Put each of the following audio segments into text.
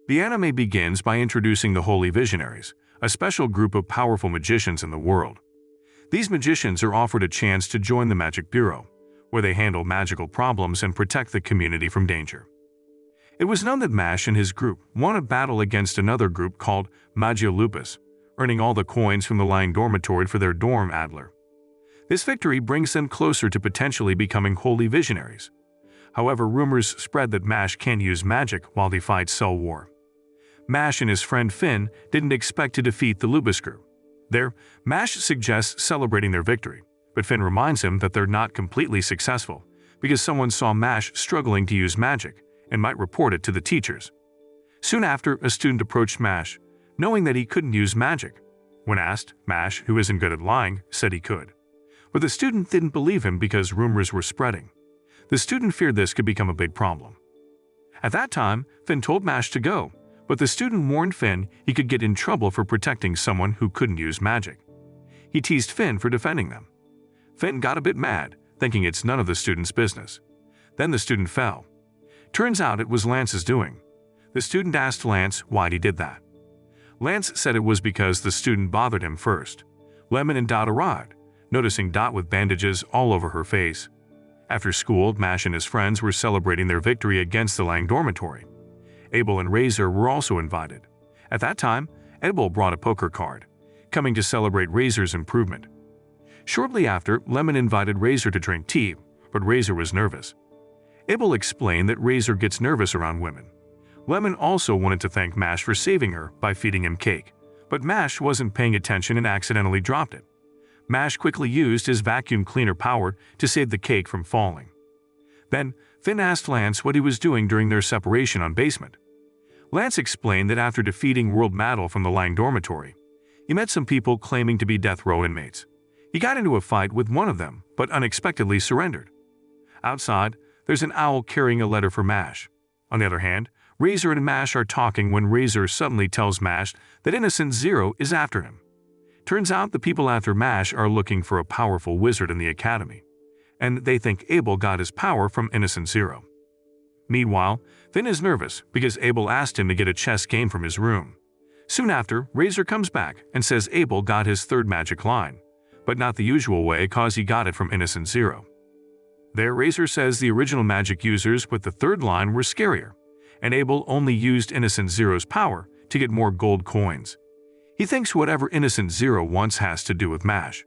The anime begins by introducing the Holy Visionaries, a special group of powerful magicians in the world. These magicians are offered a chance to join the Magic Bureau, where they handle magical problems and protect the community from danger. It was known that Mash and his group won a battle against another group called Magia Lupus, earning all the coins from the lying dormitory for their dorm Adler. This victory brings them closer to potentially becoming Holy Visionaries. However, rumors spread that Mash can't use magic while he fights Cell War. Mash and his friend Finn didn't expect to defeat the Lupus group. There, Mash suggests celebrating their victory, but Finn reminds him that they're not completely successful because someone saw Mash struggling to use magic and might report it to the teachers. Soon after, a student approached Mash, knowing that he couldn't use magic. When asked, Mash, who isn't good at lying, said he could. But the student didn't believe him because rumors were spreading. The student feared this could become a big problem. At that time, Finn told Mash to go, but the student warned Finn he could get in trouble for protecting someone who couldn't use magic. He teased Finn for defending them. Finn got a bit mad, thinking it's none of the student's business. Then the student fell. Turns out it was Lance's doing. The student asked Lance why he did that. Lance said it was because the student bothered him first. Lemon and Dot arrived, noticing Dot with bandages all over her face. After school, Mash and his friends were celebrating their victory against the Lang dormitory. Abel and Razor were also invited. At that time, Abel brought a poker card, coming to celebrate Razor's improvement. Shortly after, Lemon invited Razor to drink tea, but Razor was nervous. Abel explained that Razor gets nervous around women. Lemon also wanted to thank Mash for saving her by feeding him cake, but Mash wasn't paying attention and accidentally dropped it. Mash quickly used his vacuum cleaner power to save the cake from falling. Then, Finn asked Lance what he was doing during their separation on basement. Lance explained that after defeating World Metal from the Lang dormitory, he met some people claiming to be death row inmates. He got into a fight with one of them, but unexpectedly surrendered. Outside, there's an owl carrying a letter for Mash. On the other hand, Razor and Mash are talking when Razor suddenly tells Mash that Innocent Zero is after him. Turns out the people after Mash are looking for a powerful wizard in the academy, and they think Abel got his power from Innocent Zero. Meanwhile, Finn is nervous because Abel asked him to get a chess game from his room. Soon after, Razor comes back and says Abel got his third magic line, but not the usual way cause he got it from Innocent Zero. There, Razor says the original magic users with the third line were scarier, and Abel only used Innocent Zero's power to get more gold coins. He thinks whatever Innocent Zero wants has to do with Mash.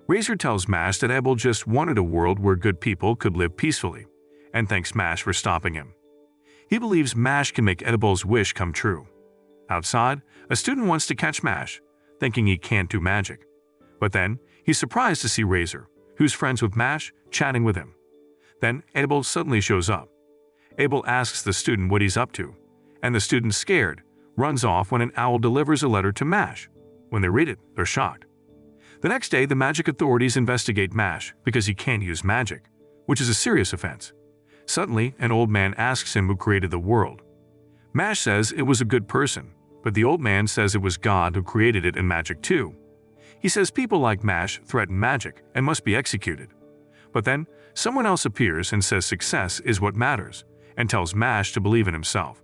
Razor tells Mash that Abel just wanted a world where good people could live peacefully, and thanks Mash for stopping him. He believes Mash can make Abel's wish come true. Outside, a student wants to catch Mash, thinking he can't do magic. But then, he's surprised to see Razor, who's friends with Mash, chatting with him. Then, Abel suddenly shows up. Abel asks the student what he's up to, and the student, scared, runs off when an owl delivers a letter to Mash. When they read it, they're shocked. The next day, the magic authorities investigate Mash because he can't use magic, which is a serious offense. Suddenly, an old man asks him who created the world. Mash says it was a good person, but the old man says it was God who created it and magic too. He says people like Mash threaten magic and must be executed. But then, someone else appears and says success is what matters, and tells Mash to believe in himself.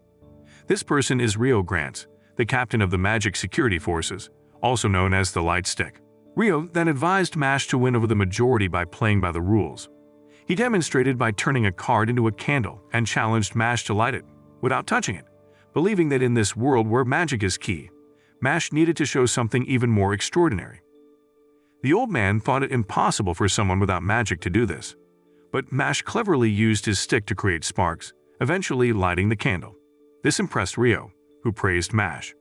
This person is Rio Grants, the captain of the Magic Security Forces, also known as the Light Stick. Rio then advised Mash to win over the majority by playing by the rules. He demonstrated by turning a card into a candle and challenged Mash to light it, without touching it, believing that in this world where magic is key, Mash needed to show something even more extraordinary. The old man thought it impossible for someone without magic to do this, but Mash cleverly used his stick to create sparks, eventually lighting the candle. This impressed Rio, who praised Mash.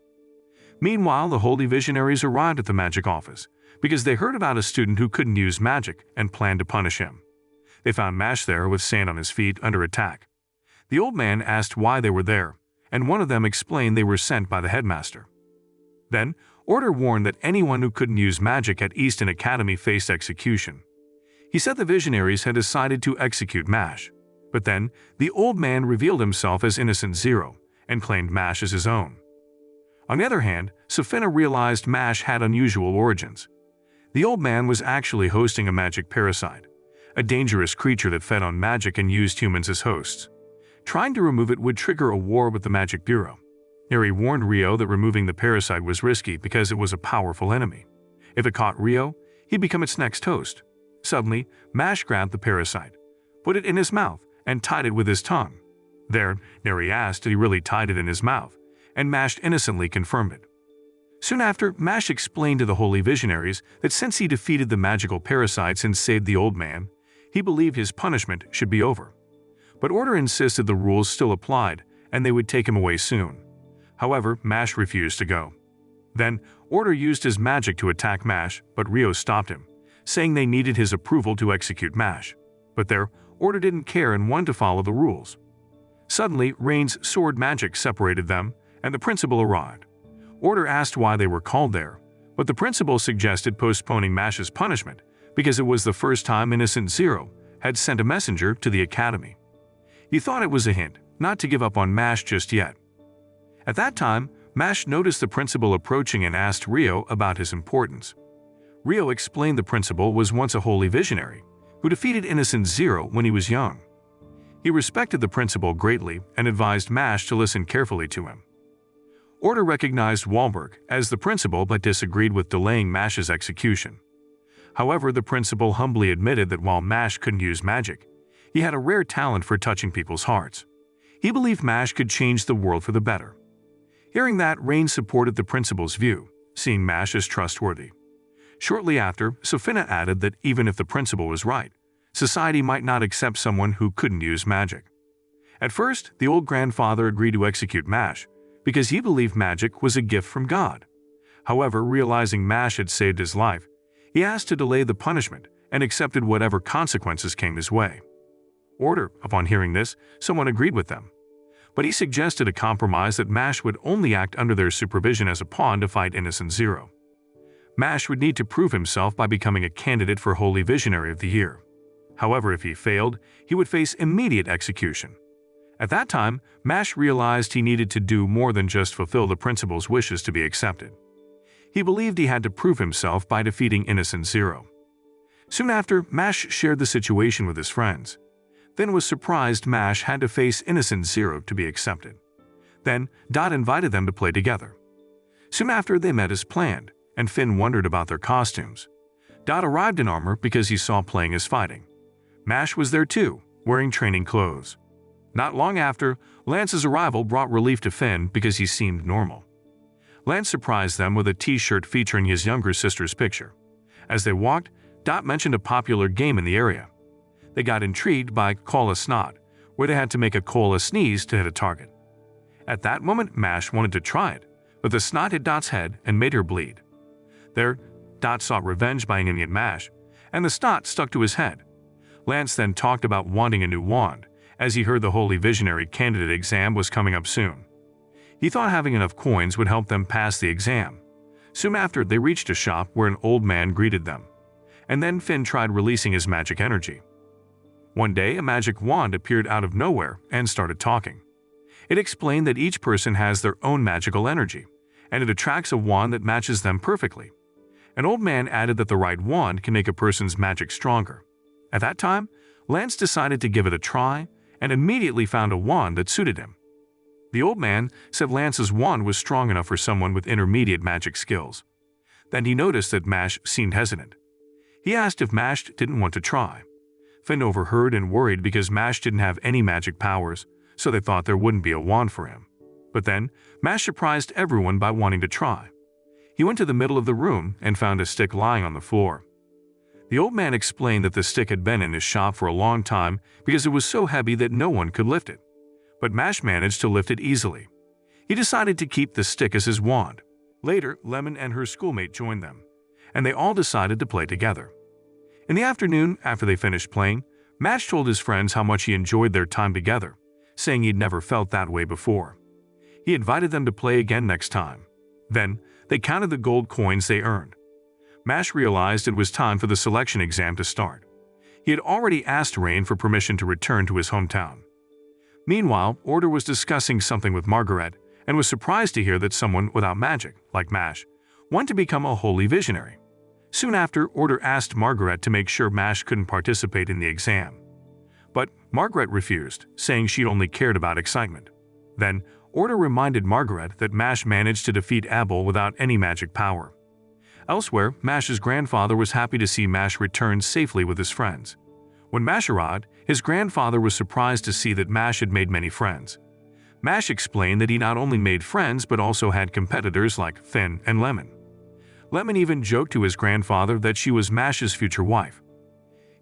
Meanwhile, the Holy Visionaries arrived at the magic office because they heard about a student who couldn't use magic and planned to punish him. They found Mash there with sand on his feet under attack. The old man asked why they were there, and one of them explained they were sent by the headmaster. Then, Order warned that anyone who couldn't use magic at Easton Academy faced execution. He said the Visionaries had decided to execute Mash, but then the old man revealed himself as Innocent Zero and claimed Mash as his own. On the other hand, Safina realized Mash had unusual origins. The old man was actually hosting a magic parasite, a dangerous creature that fed on magic and used humans as hosts. Trying to remove it would trigger a war with the Magic Bureau. Neri warned Rio that removing the parasite was risky because it was a powerful enemy. If it caught Rio, he'd become its next host. Suddenly, Mash grabbed the parasite, put it in his mouth, and tied it with his tongue. There, Neri asked if he really tied it in his mouth, and Mash innocently confirmed it. Soon after, Mash explained to the holy visionaries that since he defeated the magical parasites and saved the old man, he believed his punishment should be over. But Order insisted the rules still applied, and they would take him away soon. However, Mash refused to go. Then, Order used his magic to attack Mash, but Rio stopped him, saying they needed his approval to execute Mash. But there, Order didn't care and wanted to follow the rules. Suddenly, Rain's sword magic separated them, and the principal arrived. Order asked why they were called there, but the principal suggested postponing Mash's punishment because it was the first time Innocent Zero had sent a messenger to the academy. He thought it was a hint not to give up on Mash just yet. At that time, Mash noticed the principal approaching and asked Rio about his importance. Rio explained the principal was once a holy visionary who defeated Innocent Zero when he was young. He respected the principal greatly and advised Mash to listen carefully to him. Order recognized Wahlberg as the principal but disagreed with delaying Mash's execution. However, the principal humbly admitted that while Mash couldn't use magic, he had a rare talent for touching people's hearts. He believed Mash could change the world for the better. Hearing that, Rain supported the principal's view, seeing Mash as trustworthy. Shortly after, Sofina added that even if the principal was right, society might not accept someone who couldn't use magic. At first, the old grandfather agreed to execute Mash because he believed magic was a gift from God. However, realizing Mash had saved his life, he asked to delay the punishment and accepted whatever consequences came his way. Order, upon hearing this, someone agreed with them. But he suggested a compromise that Mash would only act under their supervision as a pawn to fight Innocent Zero. Mash would need to prove himself by becoming a candidate for Holy Visionary of the Year. However, if he failed, he would face immediate execution. At that time, Mash realized he needed to do more than just fulfill the principal's wishes to be accepted. He believed he had to prove himself by defeating Innocent Zero. Soon after, Mash shared the situation with his friends. Then was surprised Mash had to face Innocent Zero to be accepted. Then, Dot invited them to play together. Soon after, they met as planned, and Finn wondered about their costumes. Dot arrived in armor because he saw playing as fighting. Mash was there too, wearing training clothes. Not long after, Lance's arrival brought relief to Finn because he seemed normal. Lance surprised them with a t-shirt featuring his younger sister's picture. As they walked, Dot mentioned a popular game in the area. They got intrigued by Call a Snot, where they had to make a cola sneeze to hit a target. At that moment, Mash wanted to try it, but the snot hit Dot's head and made her bleed. There, Dot sought revenge by aiming at Mash, and the snot stuck to his head. Lance then talked about wanting a new wand, as he heard the Holy Visionary candidate exam was coming up soon. He thought having enough coins would help them pass the exam. Soon after, they reached a shop where an old man greeted them. And then Finn tried releasing his magic energy. One day, a magic wand appeared out of nowhere and started talking. It explained that each person has their own magical energy, and it attracts a wand that matches them perfectly. An old man added that the right wand can make a person's magic stronger. At that time, Lance decided to give it a try and immediately found a wand that suited him. The old man said Lance's wand was strong enough for someone with intermediate magic skills. Then he noticed that Mash seemed hesitant. He asked if Mash didn't want to try. Finn overheard and worried because Mash didn't have any magic powers, so they thought there wouldn't be a wand for him. But then, Mash surprised everyone by wanting to try. He went to the middle of the room and found a stick lying on the floor. The old man explained that the stick had been in his shop for a long time because it was so heavy that no one could lift it. But Mash managed to lift it easily. He decided to keep the stick as his wand. Later, Lemon and her schoolmate joined them, and they all decided to play together. In the afternoon, after they finished playing, Mash told his friends how much he enjoyed their time together, saying he'd never felt that way before. He invited them to play again next time. Then, they counted the gold coins they earned. Mash realized it was time for the selection exam to start. He had already asked Rain for permission to return to his hometown. Meanwhile, Order was discussing something with Margaret and was surprised to hear that someone without magic, like Mash, wanted to become a holy visionary. Soon after, Order asked Margaret to make sure Mash couldn't participate in the exam. But Margaret refused, saying she only cared about excitement. Then, Order reminded Margaret that Mash managed to defeat Abel without any magic power. Elsewhere, Mash's grandfather was happy to see Mash return safely with his friends. When Mash arrived, his grandfather was surprised to see that Mash had made many friends. Mash explained that he not only made friends but also had competitors like Finn and Lemon. Lemon even joked to his grandfather that she was Mash's future wife.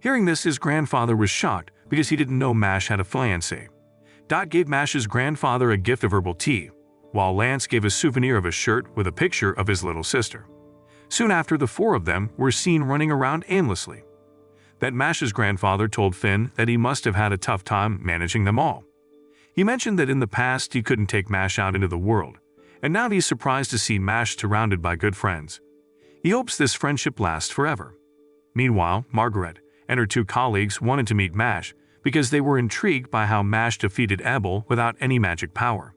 Hearing this, his grandfather was shocked because he didn't know Mash had a fiancée. Dot gave Mash's grandfather a gift of herbal tea, while Lance gave a souvenir of a shirt with a picture of his little sister. Soon after, the four of them were seen running around aimlessly. That Mash's grandfather told Finn that he must have had a tough time managing them all. He mentioned that in the past he couldn't take Mash out into the world, and now he's surprised to see Mash surrounded by good friends. He hopes this friendship lasts forever. Meanwhile, Margaret and her two colleagues wanted to meet Mash because they were intrigued by how Mash defeated Abel without any magic power.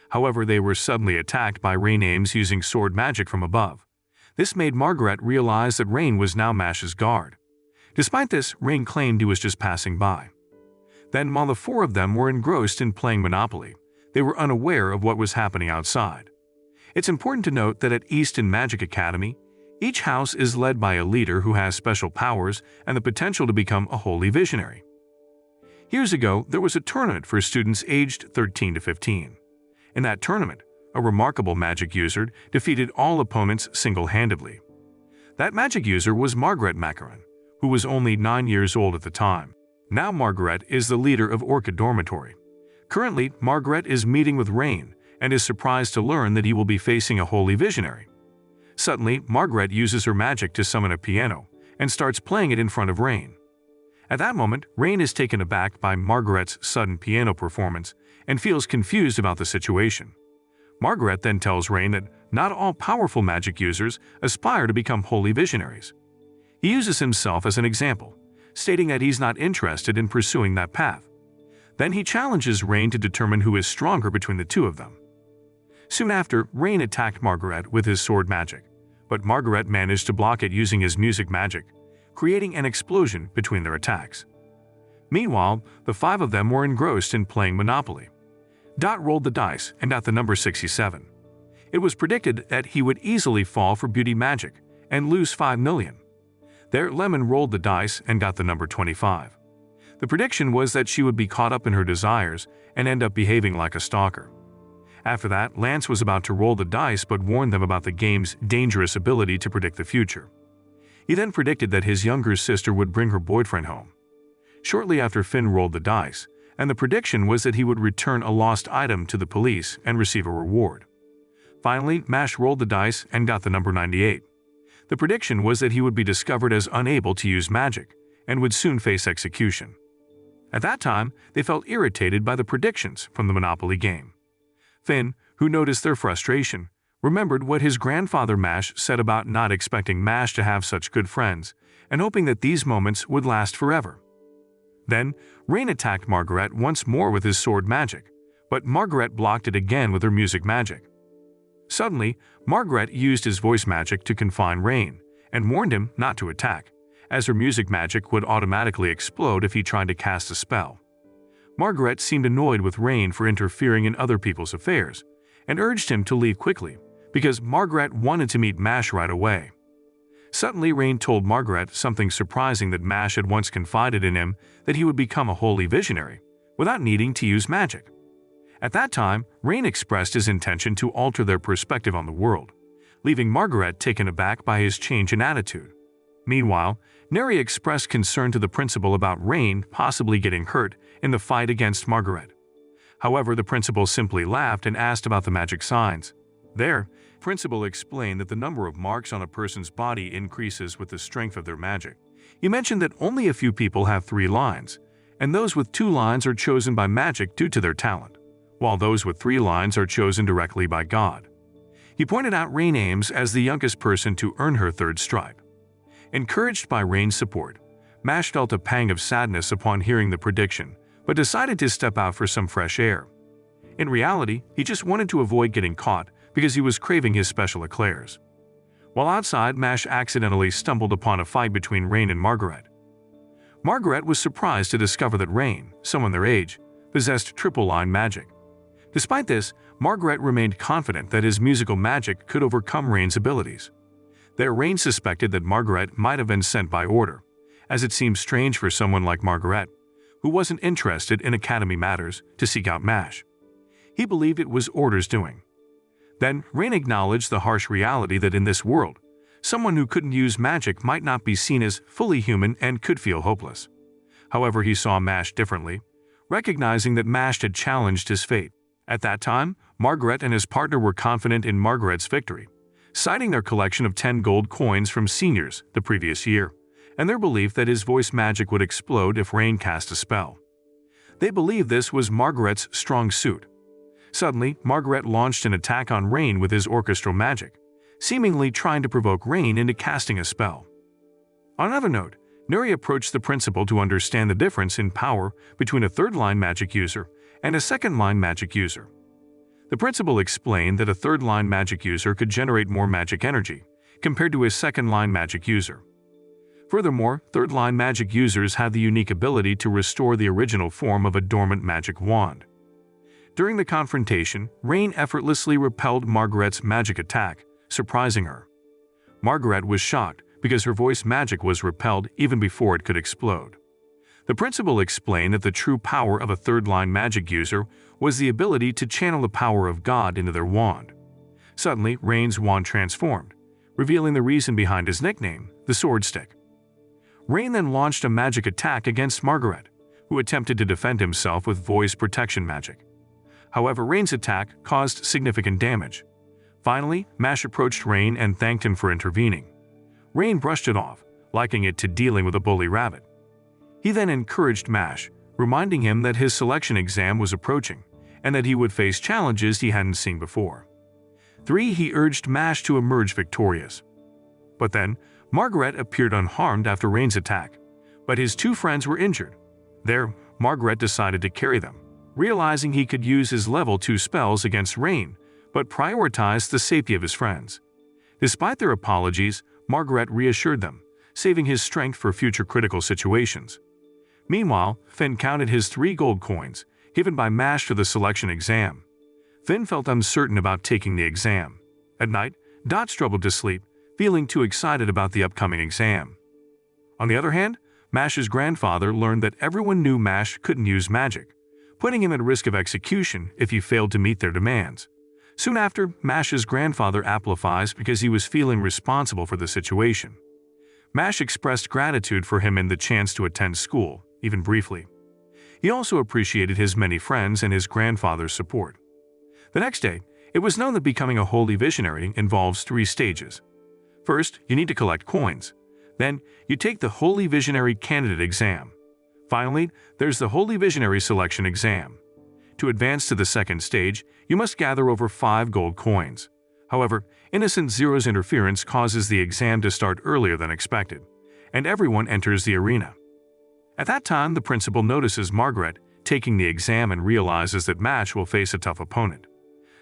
However, they were suddenly attacked by Rain Ames using sword magic from above. This made Margaret realize that Rain was now Mash's guard. Despite this, Rain claimed he was just passing by. Then, while the four of them were engrossed in playing Monopoly, they were unaware of what was happening outside. It's important to note that at Easton Magic Academy, each house is led by a leader who has special powers and the potential to become a holy visionary. Years ago, there was a tournament for students aged 13 to 15. In that tournament, a remarkable magic user defeated all opponents single-handedly. That magic user was Margaret Macaron, who was only 9 years old at the time. Now Margaret is the leader of Orchid Dormitory. Currently, Margaret is meeting with Rain and is surprised to learn that he will be facing a holy visionary. Suddenly, Margaret uses her magic to summon a piano and starts playing it in front of Rain. At that moment, Rain is taken aback by Margaret's sudden piano performance and feels confused about the situation. Margaret then tells Rain that not all powerful magic users aspire to become holy visionaries. He uses himself as an example, stating that he's not interested in pursuing that path. Then he challenges Rain to determine who is stronger between the two of them. Soon after, Rain attacked Margaret with his sword magic, but Margaret managed to block it using his music magic, creating an explosion between their attacks. Meanwhile, the five of them were engrossed in playing Monopoly. Dot rolled the dice and got the number 67. It was predicted that he would easily fall for beauty magic and lose 5 million. There, Lemon rolled the dice and got the number 25. The prediction was that she would be caught up in her desires and end up behaving like a stalker. After that, Lance was about to roll the dice but warned them about the game's dangerous ability to predict the future. He then predicted that his younger sister would bring her boyfriend home. Shortly after, Finn rolled the dice, and the prediction was that he would return a lost item to the police and receive a reward. Finally, Mash rolled the dice and got the number 98. The prediction was that he would be discovered as unable to use magic and would soon face execution. At that time, they felt irritated by the predictions from the Monopoly game. Finn, who noticed their frustration, remembered what his grandfather Mash said about not expecting Mash to have such good friends and hoping that these moments would last forever. Then, Rain attacked Margaret once more with his sword magic, but Margaret blocked it again with her music magic. Suddenly, Margaret used his voice magic to confine Rain and warned him not to attack, as her music magic would automatically explode if he tried to cast a spell. Margaret seemed annoyed with Rain for interfering in other people's affairs and urged him to leave quickly because Margaret wanted to meet Mash right away. Suddenly, Rain told Margaret something surprising, that Mash had once confided in him that he would become a holy visionary without needing to use magic. At that time, Rain expressed his intention to alter their perspective on the world, leaving Margaret taken aback by his change in attitude. Meanwhile, Neri expressed concern to the principal about Rain possibly getting hurt in the fight against Margaret. However, the principal simply laughed and asked about the magic signs. There, the principal explained that the number of marks on a person's body increases with the strength of their magic. He mentioned that only a few people have 3 lines, and those with 2 lines are chosen by magic due to their talent, while those with 3 lines are chosen directly by God. He pointed out Rain Ames as the youngest person to earn her 3rd stripe. Encouraged by Rain's support, Mash felt a pang of sadness upon hearing the prediction, but decided to step out for some fresh air. In reality, he just wanted to avoid getting caught because he was craving his special eclairs. While outside, Mash accidentally stumbled upon a fight between Rain and Margaret. Margaret was surprised to discover that Rain, someone their age, possessed triple-line magic. Despite this, Margaret remained confident that his musical magic could overcome Rain's abilities. There, Rain suspected that Margaret might have been sent by order, as it seemed strange for someone like Margaret, who wasn't interested in academy matters, to seek out Mash. He believed it was Order's doing. Then, Rain acknowledged the harsh reality that in this world, someone who couldn't use magic might not be seen as fully human and could feel hopeless. However, he saw Mash differently, recognizing that Mash had challenged his fate. At that time, Margaret and his partner were confident in Margaret's victory, citing their collection of 10 gold coins from seniors the previous year, and their belief that his voice magic would explode if Rain cast a spell. They believed this was Margaret's strong suit. Suddenly, Margaret launched an attack on Rain with his orchestral magic, seemingly trying to provoke Rain into casting a spell. On another note, Nuri approached the principal to understand the difference in power between a third-line magic user and a second-line magic user. The principal explained that a third-line magic user could generate more magic energy compared to a second-line magic user. Furthermore, third-line magic users have the unique ability to restore the original form of a dormant magic wand. During the confrontation, Rain effortlessly repelled Margaret's magic attack, surprising her. Margaret was shocked because her voice magic was repelled even before it could explode. The principal explained that the true power of a third-line magic user was the ability to channel the power of God into their wand. Suddenly, Rain's wand transformed, revealing the reason behind his nickname, the Sword Stick. Rain then launched a magic attack against Margaret, who attempted to defend himself with voice protection magic. However, Rain's attack caused significant damage. Finally, Mash approached Rain and thanked him for intervening. Rain brushed it off, likening it to dealing with a bully rabbit. He then encouraged Mash, reminding him that his selection exam was approaching and that he would face challenges he hadn't seen before. He urged Mash to emerge victorious. But then, Margaret appeared unharmed after Rain's attack, but his two friends were injured. There, Margaret decided to carry them, realizing he could use his level 2 spells against Rain, but prioritized the safety of his friends. Despite their apologies, Margaret reassured them, saving his strength for future critical situations. Meanwhile, Finn counted his 3 gold coins, given by Mash to the selection exam. Finn felt uncertain about taking the exam. At night, Dot struggled to sleep, feeling too excited about the upcoming exam. On the other hand, Mash's grandfather learned that everyone knew Mash couldn't use magic, putting him at risk of execution if he failed to meet their demands. Soon after, Mash's grandfather apologized because he was feeling responsible for the situation. Mash expressed gratitude for him and the chance to attend school, even briefly. He also appreciated his many friends and his grandfather's support. The next day, it was known that becoming a holy visionary involves 3 stages. First, you need to collect coins. Then, you take the Holy Visionary Candidate exam. Finally, there's the Holy Visionary Selection exam. To advance to the second stage, you must gather over 5 gold coins. However, Innocent Zero's interference causes the exam to start earlier than expected, and everyone enters the arena. At that time, the principal notices Margaret taking the exam and realizes that Mash will face a tough opponent.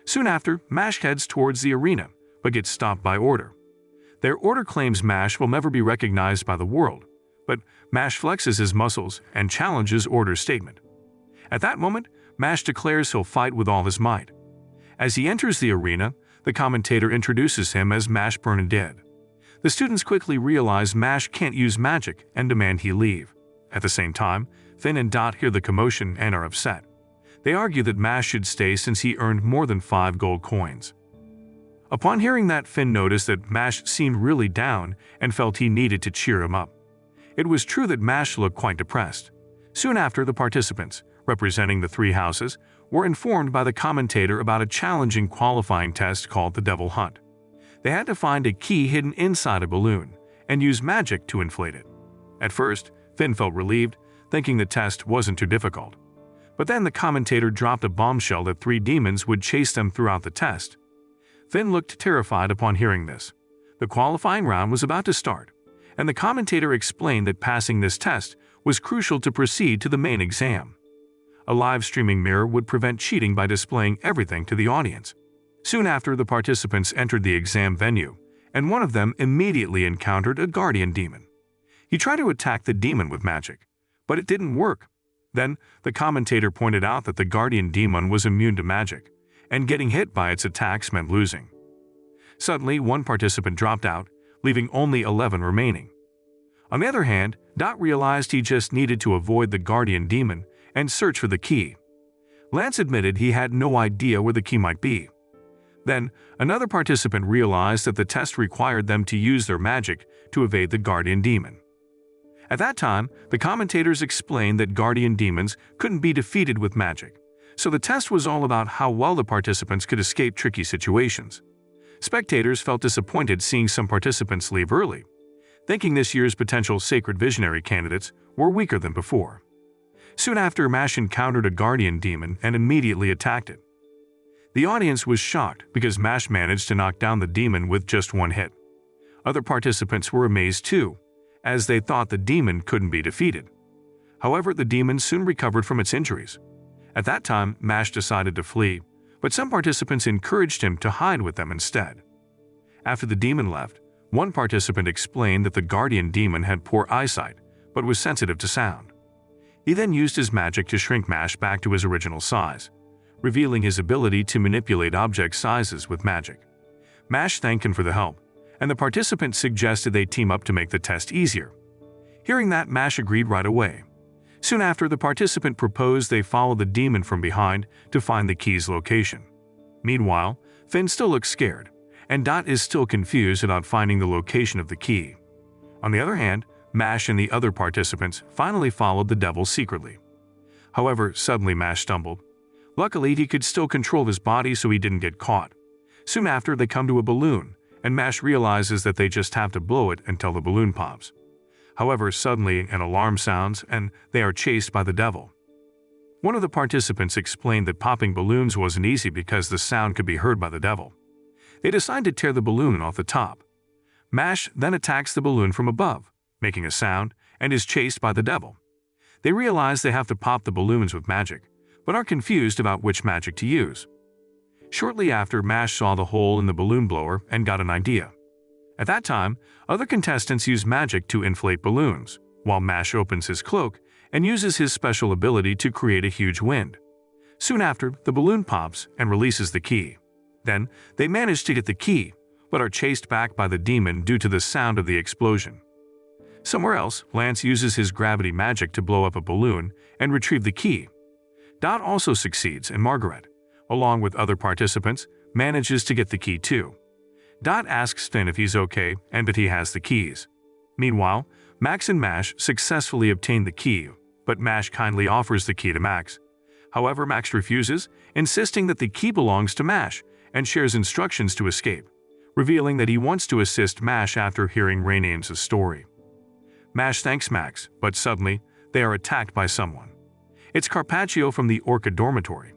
Soon after, Mash heads towards the arena, but gets stopped by Order. Their Order claims Mash will never be recognized by the world, but Mash flexes his muscles and challenges Order's statement. At that moment, Mash declares he'll fight with all his might. As he enters the arena, the commentator introduces him as Mash Bernadette. The students quickly realize Mash can't use magic and demand he leave. At the same time, Finn and Dot hear the commotion and are upset. They argue that Mash should stay since he earned more than 5 gold coins. Upon hearing that, Finn noticed that Mash seemed really down and felt he needed to cheer him up. It was true that Mash looked quite depressed. Soon after, the participants, representing the 3 houses, were informed by the commentator about a challenging qualifying test called the Devil Hunt. They had to find a key hidden inside a balloon and use magic to inflate it. At first, Finn felt relieved, thinking the test wasn't too difficult. But then the commentator dropped a bombshell that 3 demons would chase them throughout the test. Finn looked terrified upon hearing this. The qualifying round was about to start, and the commentator explained that passing this test was crucial to proceed to the main exam. A live streaming mirror would prevent cheating by displaying everything to the audience. Soon after, the participants entered the exam venue, and one of them immediately encountered a guardian demon. He tried to attack the demon with magic, but it didn't work. Then, the commentator pointed out that the guardian demon was immune to magic, and getting hit by its attacks meant losing. Suddenly, one participant dropped out, leaving only 11 remaining. On the other hand, Dot realized he just needed to avoid the guardian demon and search for the key. Lance admitted he had no idea where the key might be. Then, another participant realized that the test required them to use their magic to evade the guardian demon. At that time, the commentators explained that guardian demons couldn't be defeated with magic, so the test was all about how well the participants could escape tricky situations. Spectators felt disappointed seeing some participants leave early, thinking this year's potential sacred visionary candidates were weaker than before. Soon after, Mash encountered a guardian demon and immediately attacked it. The audience was shocked because Mash managed to knock down the demon with just one hit. Other participants were amazed too, as they thought the demon couldn't be defeated. However, the demon soon recovered from its injuries. At that time, Mash decided to flee, but some participants encouraged him to hide with them instead. After the demon left, one participant explained that the guardian demon had poor eyesight, but was sensitive to sound. He then used his magic to shrink Mash back to his original size, revealing his ability to manipulate object sizes with magic. Mash thanked him for the help, and the participants suggested they team up to make the test easier. Hearing that, Mash agreed right away. Soon after, the participant proposed they follow the demon from behind to find the key's location. Meanwhile, Finn still looks scared, and Dot is still confused about finding the location of the key. On the other hand, Mash and the other participants finally followed the devil secretly. However, suddenly Mash stumbled. Luckily, he could still control his body so he didn't get caught. Soon after, they come to a balloon, and Mash realizes that they just have to blow it until the balloon pops. However, suddenly an alarm sounds and they are chased by the devil. One of the participants explained that popping balloons wasn't easy because the sound could be heard by the devil. They decide to tear the balloon off the top. Mash then attacks the balloon from above, making a sound, and is chased by the devil. They realize they have to pop the balloons with magic, but are confused about which magic to use. Shortly after, Mash saw the hole in the balloon blower and got an idea. At that time, other contestants use magic to inflate balloons, while Mash opens his cloak and uses his special ability to create a huge wind. Soon after, the balloon pops and releases the key. Then, they manage to get the key, but are chased back by the demon due to the sound of the explosion. Somewhere else, Lance uses his gravity magic to blow up a balloon and retrieve the key. Dot also succeeds, and Margaret, along with other participants, manages to get the key too. Dot asks Finn if he's okay and that he has the keys. Meanwhile, Max and Mash successfully obtain the key, but Mash kindly offers the key to Max. However, Max refuses, insisting that the key belongs to Mash, and shares instructions to escape, revealing that he wants to assist Mash after hearing Rainame's story. Mash thanks Max, but suddenly, they are attacked by someone. It's Carpaccio from the Orca dormitory.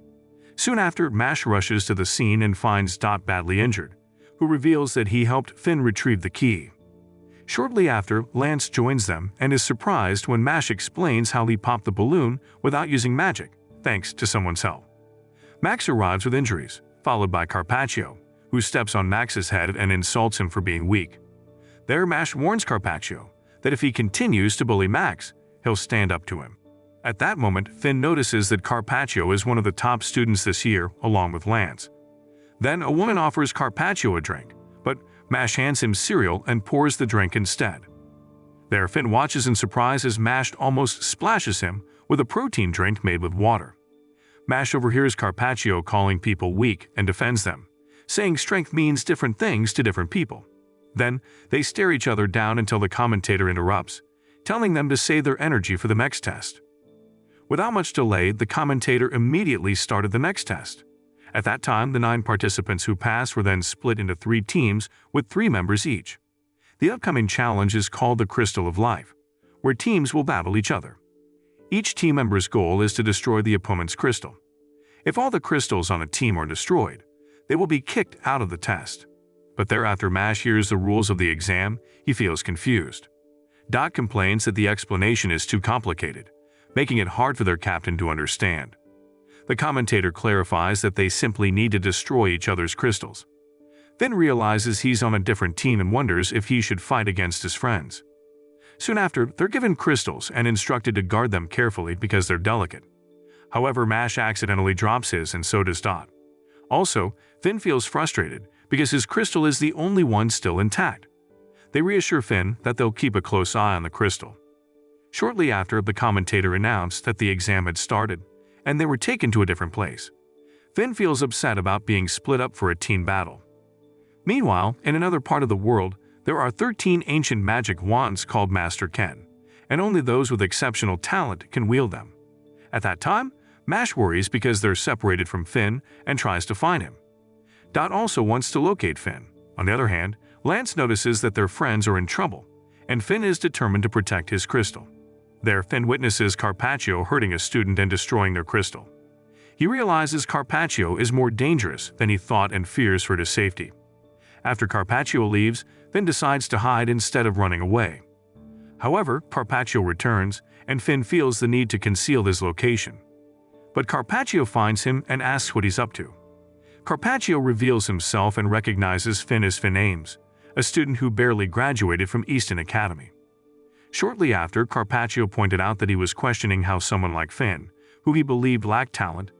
Soon after, Mash rushes to the scene and finds Dot badly injured, who reveals that he helped Finn retrieve the key. Shortly after, Lance joins them and is surprised when Mash explains how he popped the balloon without using magic, thanks to someone's help. Max arrives with injuries, followed by Carpaccio, who steps on Max's head and insults him for being weak. There, Mash warns Carpaccio that if he continues to bully Max, he'll stand up to him. At that moment, Finn notices that Carpaccio is one of the top students this year, along with Lance. Then a woman offers Carpaccio a drink, but Mash hands him cereal and pours the drink instead. There, Finn watches in surprise as Mash almost splashes him with a protein drink made with water. Mash overhears Carpaccio calling people weak and defends them, saying strength means different things to different people. Then, they stare each other down until the commentator interrupts, telling them to save their energy for the next test. Without much delay, the commentator immediately started the next test. At that time, the 9 participants who passed were then split into 3 teams with 3 members each. The upcoming challenge is called the Crystal of Life, where teams will battle each other. Each team member's goal is to destroy the opponent's crystal. If all the crystals on a team are destroyed, they will be kicked out of the test. But thereafter Mash hears the rules of the exam, he feels confused. Dot complains that the explanation is too complicated, making it hard for their captain to understand. The commentator clarifies that they simply need to destroy each other's crystals. Finn realizes he's on a different team and wonders if he should fight against his friends. Soon after, they're given crystals and instructed to guard them carefully because they're delicate. However, Mash accidentally drops his and so does Dot. Also, Finn feels frustrated because his crystal is the only one still intact. They reassure Finn that they'll keep a close eye on the crystal. Shortly after, the commentator announced that the exam had started, and they were taken to a different place. Finn feels upset about being split up for a team battle. Meanwhile, in another part of the world, there are 13 ancient magic wands called Master Ken, and only those with exceptional talent can wield them. At that time, Mash worries because they're separated from Finn and tries to find him. Dot also wants to locate Finn. On the other hand, Lance notices that their friends are in trouble, and Finn is determined to protect his crystal. There, Finn witnesses Carpaccio hurting a student and destroying their crystal. He realizes Carpaccio is more dangerous than he thought and fears for his safety. After Carpaccio leaves, Finn decides to hide instead of running away. However, Carpaccio returns, and Finn feels the need to conceal his location. But Carpaccio finds him and asks what he's up to. Carpaccio reveals himself and recognizes Finn as Finn Ames, a student who barely graduated from Easton Academy. Shortly after, Carpaccio pointed out that he was questioning how someone like Finn, who he believed lacked talent,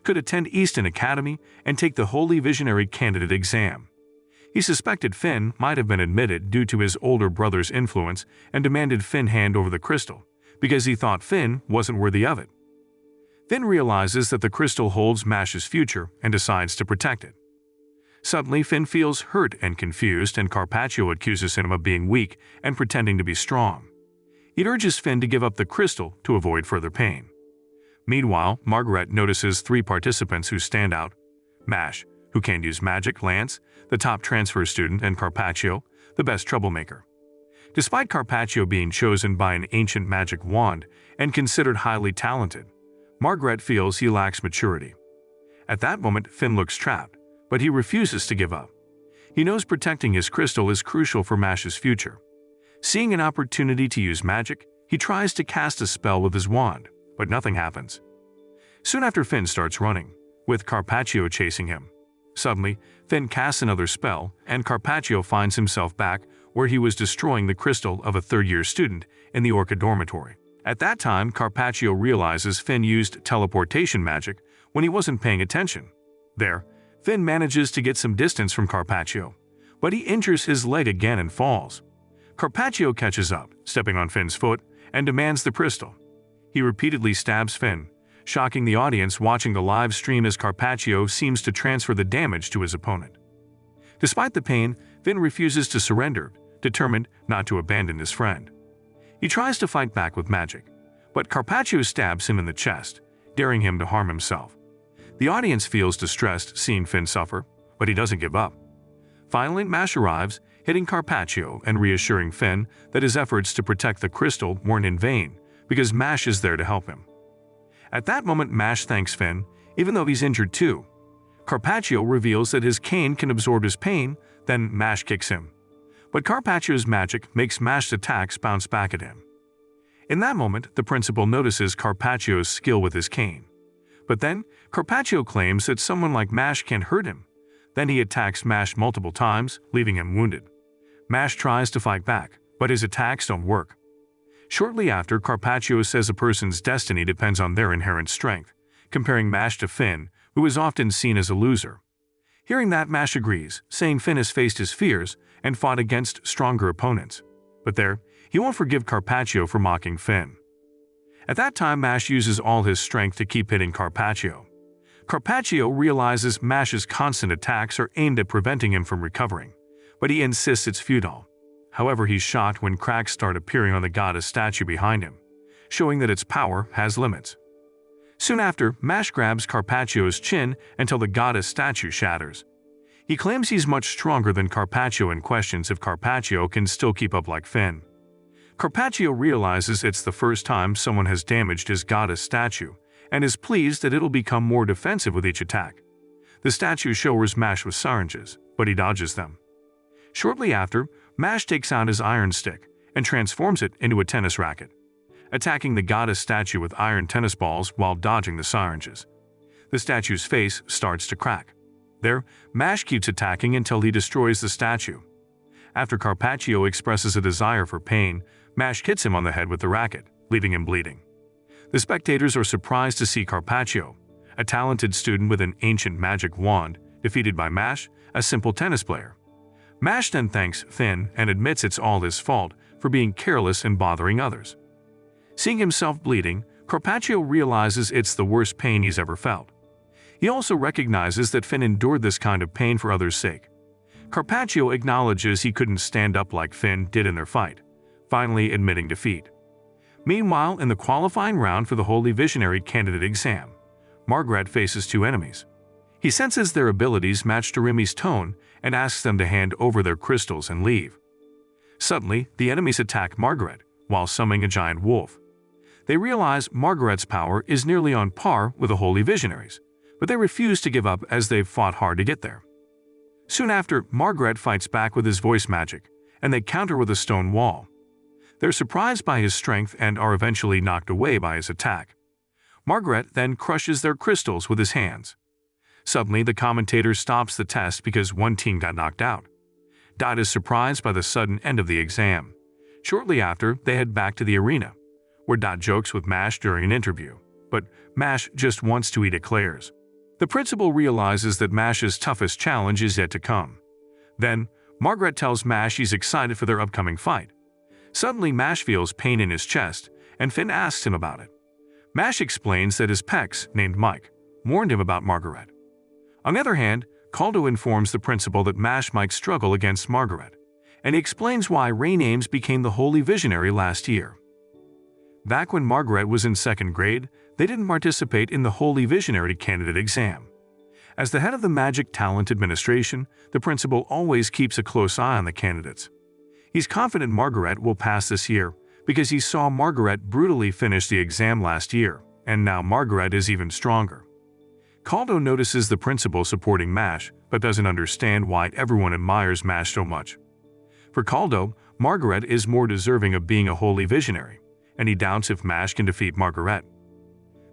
could attend Easton Academy and take the Holy Visionary Candidate exam. He suspected Finn might have been admitted due to his older brother's influence and demanded Finn hand over the crystal, because he thought Finn wasn't worthy of it. Finn realizes that the crystal holds Mash's future and decides to protect it. Suddenly, Finn feels hurt and confused, and Carpaccio accuses him of being weak and pretending to be strong. He urges Finn to give up the crystal to avoid further pain. Meanwhile, Margaret notices 3 participants who stand out: Mash, who can use magic, Lance, the top transfer student, and Carpaccio, the best troublemaker. Despite Carpaccio being chosen by an ancient magic wand and considered highly talented, Margaret feels he lacks maturity. At that moment, Finn looks trapped, but he refuses to give up. He knows protecting his crystal is crucial for Mash's future. Seeing an opportunity to use magic, he tries to cast a spell with his wand, but nothing happens. Soon after, Finn starts running, with Carpaccio chasing him. Suddenly, Finn casts another spell, and Carpaccio finds himself back where he was destroying the crystal of a third-year student in the Orchid dormitory. At that time, Carpaccio realizes Finn used teleportation magic when he wasn't paying attention. There, Finn manages to get some distance from Carpaccio, but he injures his leg again and falls. Carpaccio catches up, stepping on Finn's foot, and demands the crystal. He repeatedly stabs Finn, shocking the audience watching the live stream as Carpaccio seems to transfer the damage to his opponent. Despite the pain, Finn refuses to surrender, determined not to abandon his friend. He tries to fight back with magic, but Carpaccio stabs him in the chest, daring him to harm himself. The audience feels distressed seeing Finn suffer, but he doesn't give up. Finally, Mash arrives, hitting Carpaccio and reassuring Finn that his efforts to protect the crystal weren't in vain, because Mash is there to help him. At that moment, Mash thanks Finn, even though he's injured too. Carpaccio reveals that his cane can absorb his pain, then Mash kicks him. But Carpaccio's magic makes Mash's attacks bounce back at him. In that moment, the principal notices Carpaccio's skill with his cane. But then, Carpaccio claims that someone like Mash can't hurt him. Then he attacks Mash multiple times, leaving him wounded. Mash tries to fight back, but his attacks don't work. Shortly after, Carpaccio says a person's destiny depends on their inherent strength, comparing Mash to Finn, who is often seen as a loser. Hearing that, Mash agrees, saying Finn has faced his fears and fought against stronger opponents. But there, he won't forgive Carpaccio for mocking Finn. At that time, Mash uses all his strength to keep hitting Carpaccio. Carpaccio realizes Mash's constant attacks are aimed at preventing him from recovering, but he insists it's futile. However, he's shocked when cracks start appearing on the goddess statue behind him, showing that its power has limits. Soon after, Mash grabs Carpaccio's chin until the goddess statue shatters. He claims he's much stronger than Carpaccio and questions if Carpaccio can still keep up like Finn. Carpaccio realizes it's the first time someone has damaged his goddess statue and is pleased that it'll become more defensive with each attack. The statue showers Mash with syringes, but he dodges them. Shortly after, Mash takes out his iron stick and transforms it into a tennis racket, attacking the goddess statue with iron tennis balls while dodging the syringes. The statue's face starts to crack. There, Mash keeps attacking until he destroys the statue. After Carpaccio expresses a desire for pain, Mash hits him on the head with the racket, leaving him bleeding. The spectators are surprised to see Carpaccio, a talented student with an ancient magic wand, defeated by Mash, a simple tennis player. Mash then thanks Finn and admits it's all his fault for being careless and bothering others. Seeing himself bleeding, Carpaccio realizes it's the worst pain he's ever felt. He also recognizes that Finn endured this kind of pain for others' sake. Carpaccio acknowledges he couldn't stand up like Finn did in their fight, finally admitting defeat. Meanwhile, in the qualifying round for the Holy Visionary candidate exam, Margaret faces two enemies. He senses their abilities match to Remy's tone and asks them to hand over their crystals and leave. Suddenly, the enemies attack Margaret while summoning a giant wolf. They realize Margaret's power is nearly on par with the Holy Visionaries, but they refuse to give up as they've fought hard to get there. Soon after, Margaret fights back with his voice magic, and they counter with a stone wall. They're surprised by his strength and are eventually knocked away by his attack. Margaret then crushes their crystals with his hands. Suddenly, the commentator stops the test because one team got knocked out. Dot is surprised by the sudden end of the exam. Shortly after, they head back to the arena, where Dot jokes with Mash during an interview, but Mash just wants to eat eclairs. The principal realizes that Mash's toughest challenge is yet to come. Then, Margaret tells Mash he's excited for their upcoming fight. Suddenly, Mash feels pain in his chest, and Finn asks him about it. Mash explains that his pecs, named Mike, warned him about Margaret. On the other hand, Caldo informs the principal that Mash might struggle against Margaret, and he explains why Rain Ames became the Holy Visionary last year. Back when Margaret was in second grade, they didn't participate in the Holy Visionary candidate exam. As the head of the Magic Talent Administration, the principal always keeps a close eye on the candidates. He's confident Margaret will pass this year because he saw Margaret brutally finish the exam last year, and now Margaret is even stronger. Caldo notices the principal supporting Mash, but doesn't understand why everyone admires Mash so much. For Caldo, Margaret is more deserving of being a Holy Visionary, and he doubts if Mash can defeat Margaret.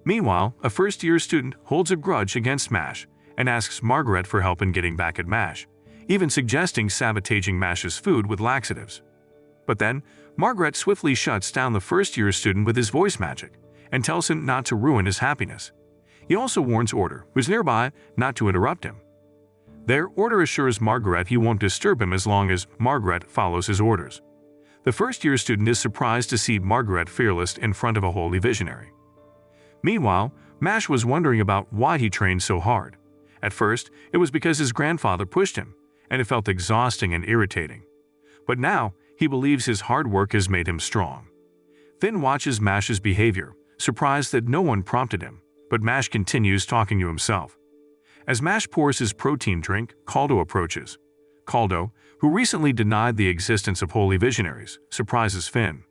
Meanwhile, a first-year student holds a grudge against Mash and asks Margaret for help in getting back at Mash, even suggesting sabotaging Mash's food with laxatives. But then, Margaret swiftly shuts down the first-year student with his voice magic and tells him not to ruin his happiness. He also warns Order, who's nearby, not to interrupt him. There, Order assures Margaret he won't disturb him as long as Margaret follows his orders. The first-year student is surprised to see Margaret fearless in front of a Holy Visionary. Meanwhile, Mash was wondering about why he trained so hard. At first, it was because his grandfather pushed him, and it felt exhausting and irritating. But now, he believes his hard work has made him strong. Finn watches Mash's behavior, surprised that no one prompted him, but Mash continues talking to himself. As Mash pours his protein drink, Caldo approaches. Caldo, who recently denied the existence of Holy Visionaries, surprises Finn.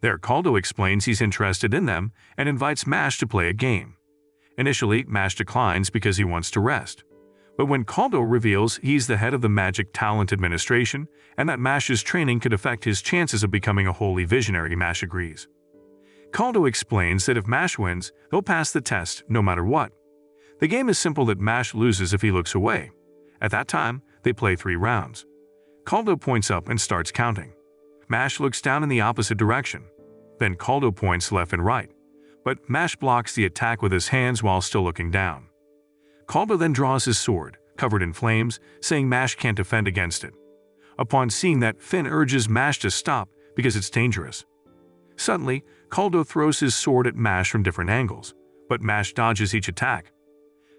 There, Caldo explains he's interested in them and invites Mash to play a game. Initially, Mash declines because he wants to rest. But when Caldo reveals he's the head of the Magic Talent Administration and that Mash's training could affect his chances of becoming a Holy Visionary, Mash agrees. Caldo explains that if Mash wins, he'll pass the test no matter what. The game is simple that Mash loses if he looks away. At that time, they play 3 rounds. Caldo points up and starts counting. Mash looks down in the opposite direction. Then Caldo points left and right. But Mash blocks the attack with his hands while still looking down. Caldo then draws his sword, covered in flames, saying Mash can't defend against it. Upon seeing that, Finn urges Mash to stop because it's dangerous. Suddenly, Caldo throws his sword at Mash from different angles, but Mash dodges each attack.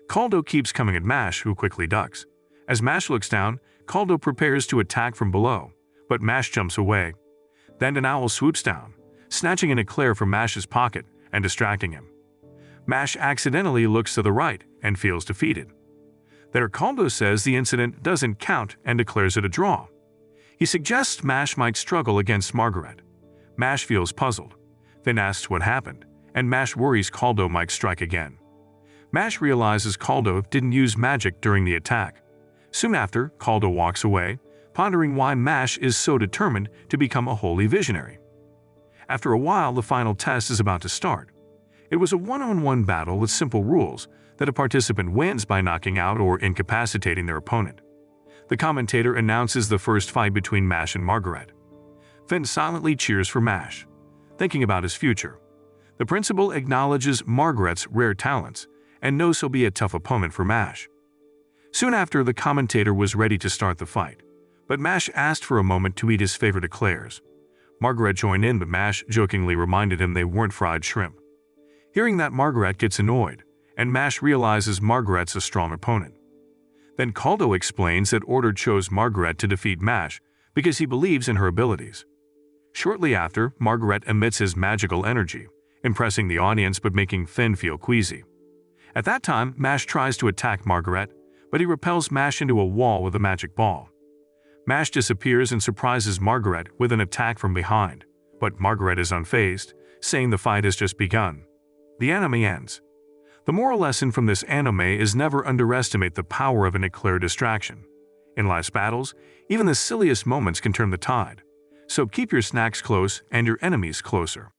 Caldo keeps coming at Mash, who quickly ducks. As Mash looks down, Caldo prepares to attack from below, but Mash jumps away. Then an owl swoops down, snatching an eclair from Mash's pocket and distracting him. Mash accidentally looks to the right and feels defeated. There, Caldo says the incident doesn't count and declares it a draw. He suggests Mash might struggle against Margaret. Mash feels puzzled. Finn asks what happened, and Mash worries Caldo might strike again. Mash realizes Caldo didn't use magic during the attack. Soon after, Caldo walks away, pondering why Mash is so determined to become a Holy Visionary. After a while, the final test is about to start. It was a one-on-one battle with simple rules that a participant wins by knocking out or incapacitating their opponent. The commentator announces the first fight between Mash and Margaret. Finn silently cheers for Mash, thinking about his future. The principal acknowledges Margaret's rare talents and knows he'll be a tough opponent for Mash. Soon after, the commentator was ready to start the fight, but Mash asked for a moment to eat his favorite eclairs. Margaret joined in, but Mash jokingly reminded him they weren't fried shrimp. Hearing that, Margaret gets annoyed, and Mash realizes Margaret's a strong opponent. Then Caldo explains that Order chose Margaret to defeat Mash because he believes in her abilities. Shortly after, Margaret emits his magical energy, impressing the audience but making Finn feel queasy. At that time, Mash tries to attack Margaret, but he repels Mash into a wall with a magic ball. Mash disappears and surprises Margaret with an attack from behind, but Margaret is unfazed, saying the fight has just begun. The anime ends. The moral lesson from this anime is never underestimate the power of an eclair distraction. In life's battles, even the silliest moments can turn the tide. So keep your snacks close and your enemies closer.